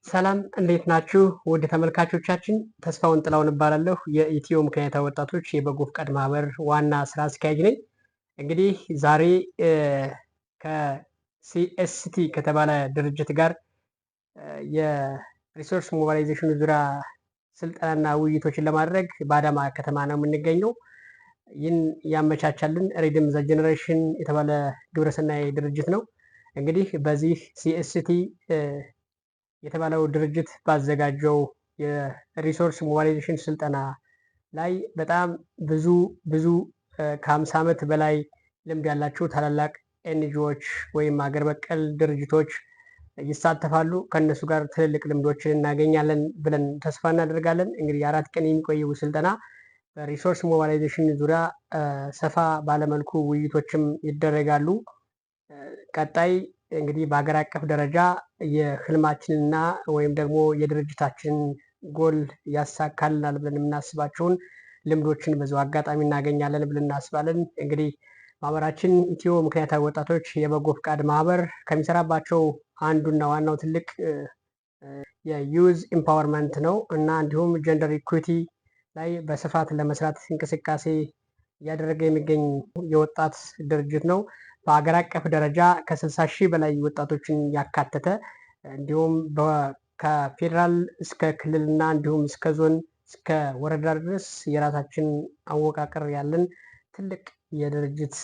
ሰላም እንዴት ናችሁ? ውድ ተመልካቾቻችን ተስፋውን ጥላውን እባላለሁ። የኢትዮ ምክንያታዊ ወጣቶች የበጎ ፍቃድ ማህበር ዋና ስራ አስኪያጅ ነኝ። እንግዲህ ዛሬ ከሲኤስቲ ከተባለ ድርጅት ጋር የሪሶርስ ሞባላይዜሽን ዙሪያ ስልጠናና ውይይቶችን ለማድረግ በአዳማ ከተማ ነው የምንገኘው። ይህን ያመቻቻልን ሪድም ዘ ጀኔሬሽን የተባለ ግብረሰናይ ድርጅት ነው። እንግዲህ በዚህ ሲኤስቲ የተባለው ድርጅት ባዘጋጀው የሪሶርስ ሞባላይዜሽን ስልጠና ላይ በጣም ብዙ ከ50 ዓመት በላይ ልምድ ያላቸው ታላላቅ ኤንጂኦዎች ወይም ሀገር በቀል ድርጅቶች ይሳተፋሉ። ከነሱ ጋር ትልልቅ ልምዶችን እናገኛለን ብለን ተስፋ እናደርጋለን። እንግዲህ 4 ቀን የሚቆየው ስልጠና በሪሶርስ ሞባላይዜሽን ዙሪያ ሰፋ ባለመልኩ ውይይቶችም ይደረጋሉ። ቀጣይ እንግዲህ በሀገር አቀፍ ደረጃ የህልማችንና ወይም ደግሞ የድርጅታችን ጎል ያሳካልናል ብለን የምናስባቸውን ልምዶችን በዛው አጋጣሚ እናገኛለን ብለን እናስባለን። እንግዲህ ማህበራችን ኢትዮ ምክንያታዊ ወጣቶች የበጎ ፍቃድ ማህበር ከሚሰራባቸው አንዱና ዋናው ትልቅ የዩዝ ኢምፓወርመንት ነው እና እንዲሁም ጀንደር ኢኩዊቲ ላይ በስፋት ለመስራት እንቅስቃሴ እያደረገ የሚገኝ የወጣት ድርጅት ነው። በሀገር አቀፍ ደረጃ ከ60 ሺህ በላይ ወጣቶችን ያካተተ እንዲሁም ከፌዴራል እስከ ክልልና እንዲሁም እስከ ዞን እስከ ወረዳ ድረስ የራሳችን አወቃቀር ያለን ትልቅ የድርጅት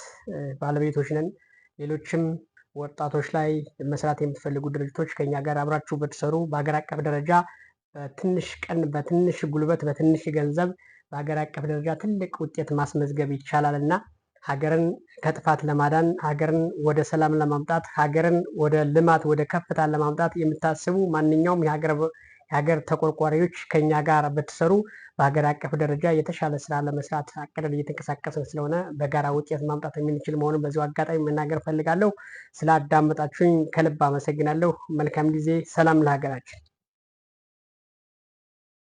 ባለቤቶች ነን። ሌሎችም ወጣቶች ላይ መስራት የምትፈልጉ ድርጅቶች ከኛ ጋር አብራችሁ ብትሰሩ በሀገር አቀፍ ደረጃ በትንሽ ቀን፣ በትንሽ ጉልበት፣ በትንሽ ገንዘብ በሀገር አቀፍ ደረጃ ትልቅ ውጤት ማስመዝገብ ይቻላል እና ሀገርን ከጥፋት ለማዳን፣ ሀገርን ወደ ሰላም ለማምጣት፣ ሀገርን ወደ ልማት ወደ ከፍታ ለማምጣት የምታስቡ ማንኛውም የሀገር ተቆርቋሪዎች ከኛ ጋር ብትሰሩ በሀገር አቀፍ ደረጃ የተሻለ ስራ ለመስራት አቅደን እየተንቀሳቀስን ስለሆነ በጋራ ውጤት ማምጣት የምንችል መሆኑን በዚሁ አጋጣሚ መናገር ፈልጋለሁ። ስላዳመጣችሁኝ ከልብ አመሰግናለሁ። መልካም ጊዜ። ሰላም ለሀገራችን።